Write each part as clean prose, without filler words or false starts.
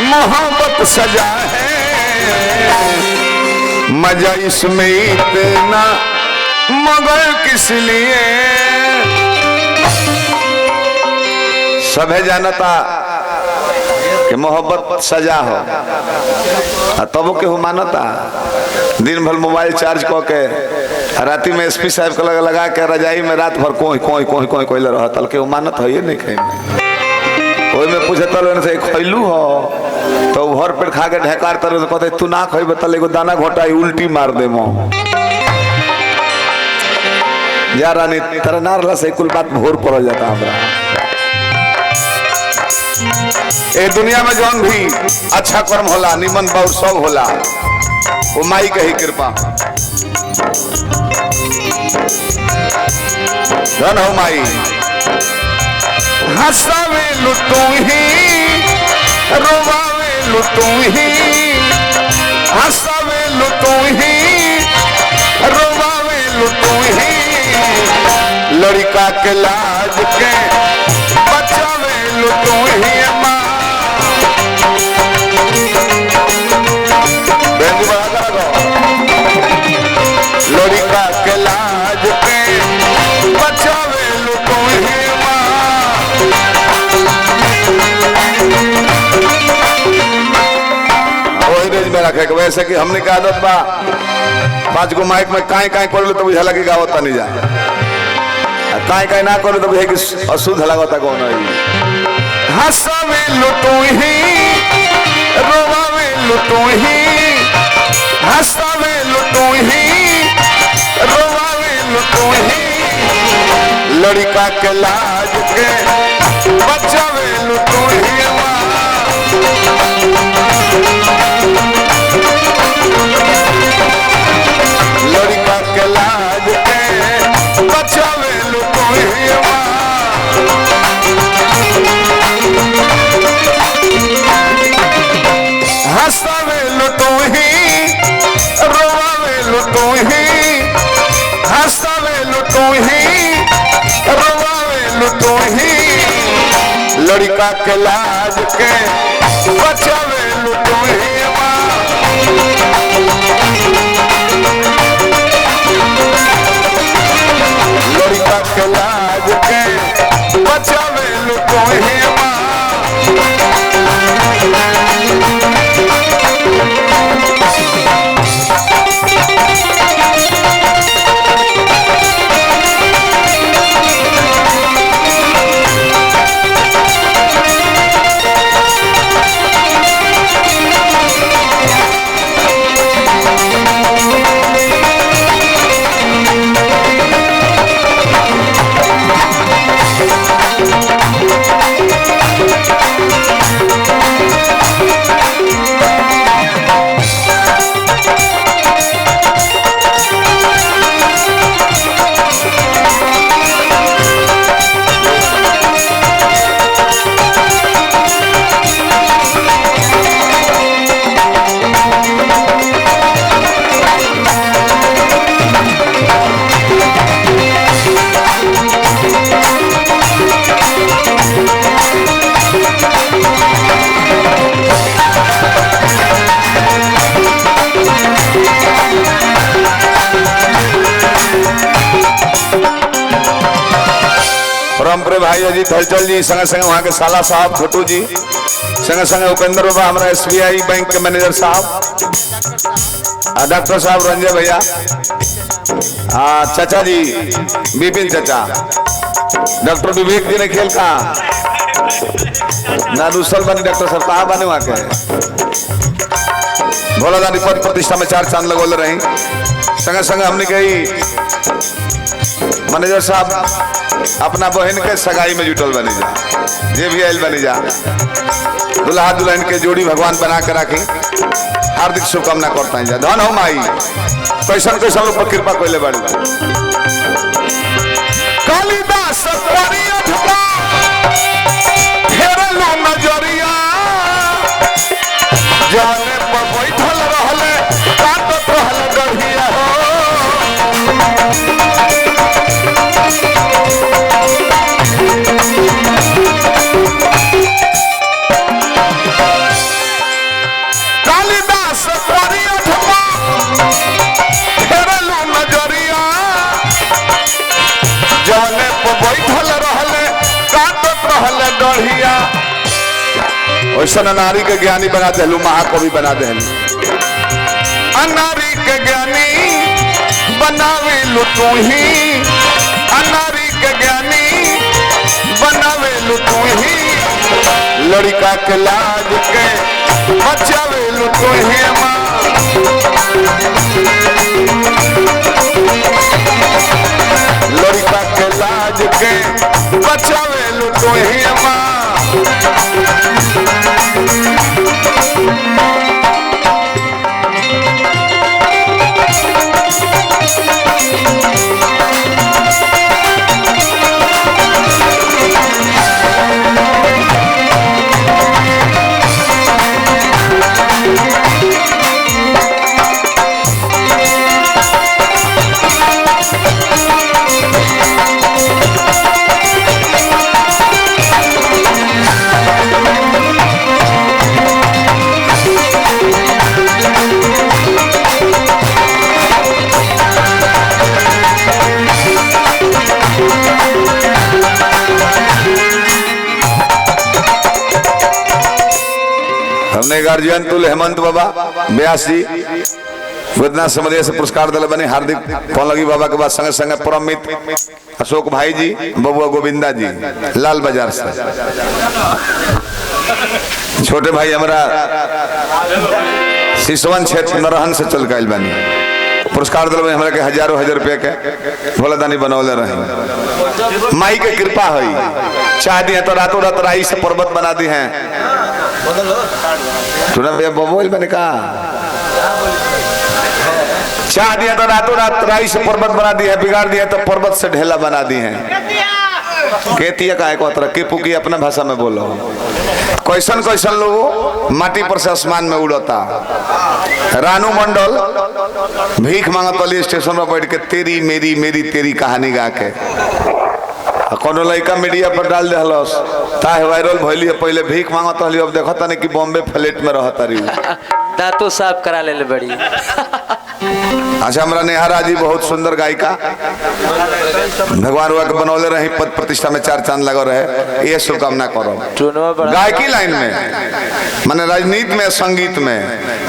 मोहब्बत सजा है, मजा इसमें इतना मगर किस लिए। सब है जानता कि मोहब्बत सजा हो, तब के मानता। दिन भर मोबाइल चार्ज क के राती में एसपी साहब के लगा के रजाई में रात भर कोई कोई कोई कोई कोई रहा तल के मानत है नहीं खाई में। ओई में पूछे तल से खैलू हो तो भर पेट खा के ढेकार तर कहते तू ना खइब तल एगो दाना घोटाई उल्टी मार दे मो या रानी तेरा ना रहला से कुल बात भोर पड़ जाता हमरा। ए दुनिया में जौन भी अच्छा कर्म होला निमन बाउर सब होला वो माई के ही कृपा। धन हो माई। हंसावे लुटू ही रोवावे लुटू ही, हंसावे लुटू ही रोवावे लुटू ही, लड़का के लाज के बचावे लुटू ही। लड़का के लाज के बचावे लुटू ही में रखे। वैसे कि हमने की आदत बा 5 गो माइक में काई काई कर लो तो बुझा लगे गावत नहीं जा, काई काई ना करो तो बुझे कि अशुद्ध लगता कौन है। हंसावे लुटू ही रोवावे लुटू ही, हंसावे लुटू ही रोवावे लुटू ही, लड़का के लाज के बचावे लुटू ही। लड़का के लाज के बचावे लुटू ही। हंसावे लुटू ही रोवावे लुटू ही, हंसावे लुटू ही रोवावे लुटू ही, लड़का के लाज के बचावे लुटू ही। लड़का के लाज के बचावे लुटू ही। भाई अजीत हलचल जी संगे संगे वहाँ के साला साहब छोटू जी संगे संगे उपेंद्र बाबा हमारा SBI बैंक के मैनेजर साहब, डॉक्टर साहब रंजय भैया, चाचा जी विपिन चाचा, डॉक्टर विवेक जी ने खेल का ना दूसर बनी डॉक्टर साहब कहा बने वहाँ के भोला दानी पद प्रतिष्ठा में 4 चांद लगोल रही। संगे संगे हमने कही मैनेजर साहब अपना बहन के सगाई में जुटल बनी जा, जे भी आयल बनी जा, दुल्हा दुल्हन के जोड़ी भगवान बना के रखी, हार्दिक शुभकामना करता है। धन हो माई कैसन कैसन लोग पर कृपा कोई बड़ी कालिदास नजरिया जाने पर बैठल रहले काटत रहले गढ़िया हो। वैसा नारी के ज्ञानी बना दे महाकवि बना दे अनारी के ज्ञानी बनावे लू तू ही अनारी के ज्ञानी बनावे लू तू ही लड़का के लाज के बचावे लू तू ही माँ लड़का के लाज के बचावे लू तू ही माँ हमने गार्जियन तुल हेमंत बाबा व्यास जी वेदना समरिया से पुरस्कार दिले बने हार्दिक पौलगी बाबा के बाद संगे संगे परम मित्र अशोक भाई जी बबुआ गोविंदा जी लाल बाजार से छोटे भाई हमारा सिसवन क्षेत्र नरहन से चल गए बनी पुरस्कार दिले हमरा के हजारों हजार रुपए के भोलादानी बनौले रहे माई के कृपा हुई चाह दिए तो रातों रात राई से पर्वत बना दी हैं तूने भैया बबोल मैंने कहा चाह दिया तो रातों रात राई से पर्वत बना दी है बिगाड़ दिया तो पर्वत से ढेला बना दी है केतिया का एक तरह के पुकी अपना भाषा में बोलो कैसन कैसन लोग माटी पर से आसमान में उड़ता रानू मंडल भीख मांगत वाली स्टेशन पर बैठ के तेरी मेरी मेरी तेरी कहानी गा के कोनो लड़का मीडिया पर डाल दहलस ताहे वायरल भइली पहले भीख मांगत रहली अब देखत नहीं कि बॉम्बे फ्लैट में रहत रही दांतों साफ करा ले बड़ी अच्छा हमरा नेहारा जी बहुत सुंदर गायिका भगवान हुआ के बनौले रही पद प्रतिष्ठा में 4 चांद लगा रहे ये शुभकामना करो गायकी लाइन में माने राजनीति में संगीत में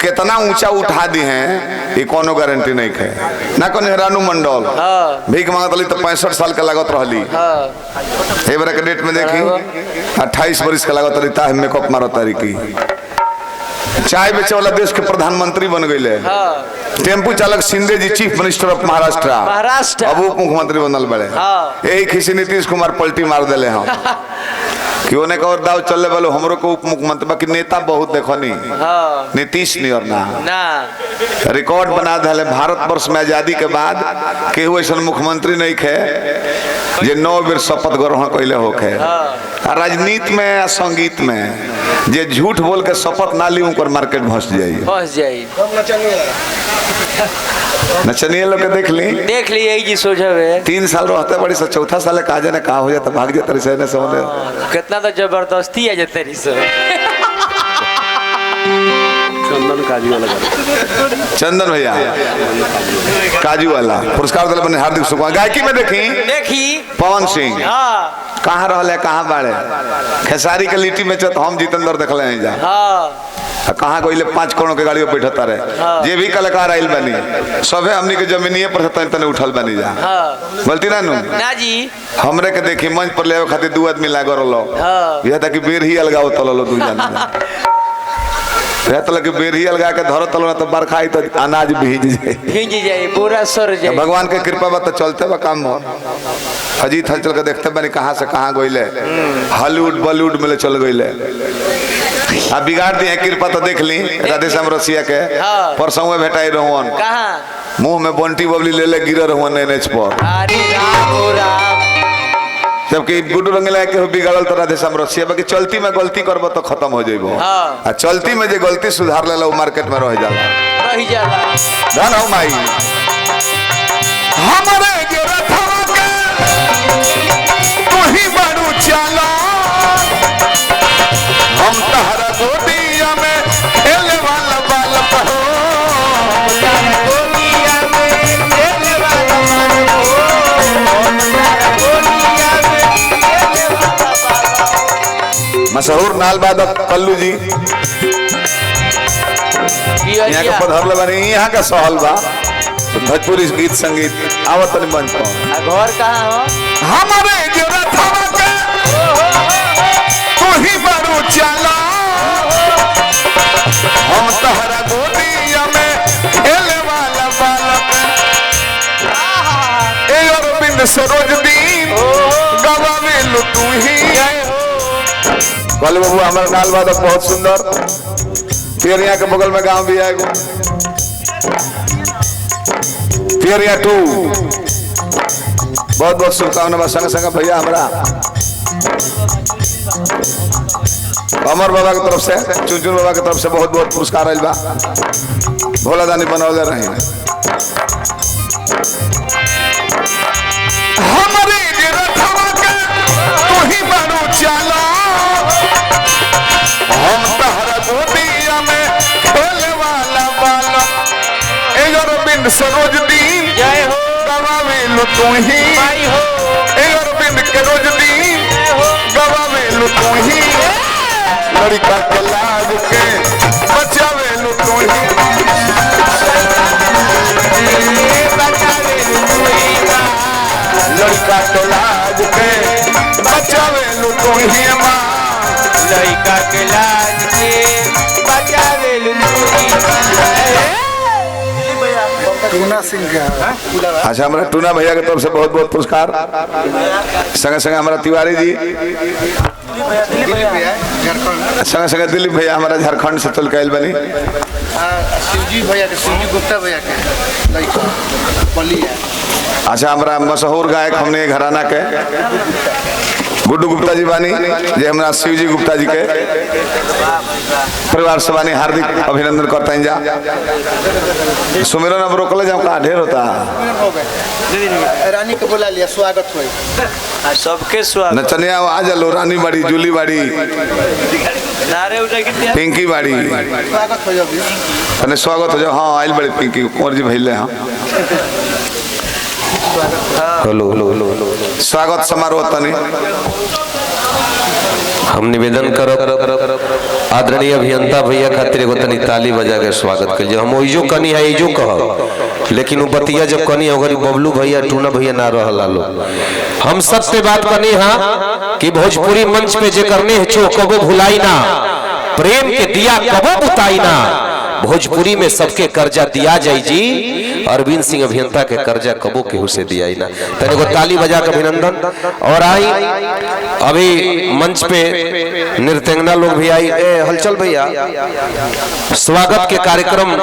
कितना ऊंचा उठा दी हैं ये कोनो गारंटी नहीं है ना को नेहरानू मंडल भीख मांगत रही तो 65 साल का लागत रहली ए बार के डेट में देखी 28 वर्ष का लागत रही ताहे मेकअप मारत रही की चाय बेचे वाला देश के प्रधानमंत्री बन गए टेम्पू चालक शिंदे जी चीफ मिनिस्टर ऑफ महाराष्ट्र अब उप मुख्यमंत्री बनल बड़े यही खिसी नीतीश कुमार पलटी मार दिले हम क्यों ने कहो दाव चलने वालों हमरो को उप मुख्यमंत्री बाकी नेता बहुत देखो नहीं नीतीश नहीं और ना रिकॉर्ड बना दिले भारत वर्ष में आजादी के बाद केहू ऐसा मुख्यमंत्री नहीं खे जे 9 बेर शपथ ग्रहण कैले होके राजनीति में संगीत में जे झूठ बोल के शपथ ना ली उनकर मार्केट फंस जाई नचनिए लोग देख ली यही जी सोचबे 3 साल रहते बड़ी से चौथा साल का जाने का हो जाता भाग जाता रिसे ने सोने कितना तो जबरदस्ती है जते रिसे चंदन काजू वाला चंदन भैया काजू वाला पुरस्कार दिले बने हार्दिक शुभकामना गायकी में देखी पवन सिंह कहाँ रहले कहाँ बाड़े खेसारी के लिट्टी में चत हम जितेंद्र देखले हैं जा कहाँ कोई 5 करोड़ के गाड़ी पे बैठता रहे जे भी कलाकार आइल बनी सबे हमनी के जमीनिए पर तने उठल बनी जा बोलती ना नु ना जी हमरे के देखी मंच पर लेवे खातिर 2 आदमी लागल रहो यह तक बेर ही अलगाव तललो 2 जना रहतल के बेर ही अलगा के धरत तलना तो बरखा आई तो अनाज भीज जाए पूरा सर जाए भगवान के कृपा बा तो चलते बा काम हो अजीत हलचल के देखते बनी कहाँ से कहाँ गइले हॉलीवुड बॉलीवुड में चल गइले आ बिगाड़ दिए कृपा तो देख ली राधेश्याम रसिया के परसों में भेटाई रहुन मुंह में बंटी बबली ले ले गिर रहुन एनएच पर अरे राम ओ राम जबकि गुड्डू रंगीला के बिगाड़ल तो राधेश्याम रसिया बाकी चलती में गलती करबो तो खत्म हो जाइबो आ चलती में जे गलती सुधार लेला वो मार्केट में रह जाला धन हो माई हमरे जो रथवा के तू ही बड़ू चला हम तहरा गोदिया में खेले वाला बालक हो तहरा गोदिया में खेले वाला बालक हो तहरा गोदिया में खेले वाला बालक मशहूर नाल वादक कल्लू जी यहाँ का पधर बने यहाँ का सहल बा भोजपुरी गीत संगीत आवत नहीं मंच पर। घर कहाँ हो? हमारे रथवा के तू ही बारू चला हम तहरा गोदिया में खेले वाला बालक ए अरविंद सरोज दीन गवावे लो तू ही। बाबू हमारा नाल वादक बहुत सुंदर पियरिया के बगल में गांव भी है पियरिया 2 बहुत बहुत शुभकामना संग संग भैया हमारा अमर बाबा की तरफ से चुनचुन बाबा की तरफ से बहुत बहुत पुरस्कार आयल बा भोला दानी बनौले रहे हमारे रथवा के तू ही बारू चला हम तहरा गोदिया में खेले वाला बालक ए अरविंद सरोज दीन जय हो गवावे लो तू ही भाई हो ए अरविंद के रोज दीन गवावे लो तू ही लड़का के लाज के बचावे लो तू ही लड़का के लाज के बचावे लो तू ही माँ लड़का के लाज के बचावे लू टूना सिंह का अच्छा हमारा टूना भैया की तरफ से बहुत बहुत पुरस्कार संगे संगे हमारा तिवारी जी संगे संगे दिलीप भैया हमारा झारखंड से चल के बनी शिवजी भैया के शिवजी गुप्ता भैया के लड़का बली है। अच्छा हमारा मशहूर गायक हमने घराना के गुड्डू गुप्ता जी बानी जे हमारा शिवजी गुप्ता जी के परिवार से बानी हार्दिक अभिनंदन करता हैं जा सुमिरन अब रोकले जाओ का ढेर होता रानी के बुला लिया स्वागत हुई सबके स्वागत नचनिया आ जालो रानी बाड़ी जूली बाड़ी नारे उठा के पिंकी बाड़ी स्वागत हो जाओ तने स्वागत हो जाओ हाँ आइल बड़ी पिंकी कुंवर जी भैले हाँ हेलो हेलो हेलो स्वागत समारोह तनी हम निवेदन करब आदरणीय अभियंता भैया खातिर एगो तनी ताली बजा के स्वागत करिए। हम ओइजो कनी है इजो कहब लेकिन वो बतिया जब कनी होगरी बबलू भैया टूना भैया ना रहला लो हम सत्य बात कनी हां कि भोजपुरी मंच पे जे करने है छो कबो भुलाई ना प्रेम के दिया कबो बुताई ना भोजपुरी में सबके कर्जा दिया जाई जी अरविंद सिंह अभियंता के कर्जा कबो केहू से दिया ही ना तने को ताली बजा के अभिनंदन। और आई अभी मंच पे नृत्यंगना लोग भी आई हलचल भैया स्वागत के कार्यक्रम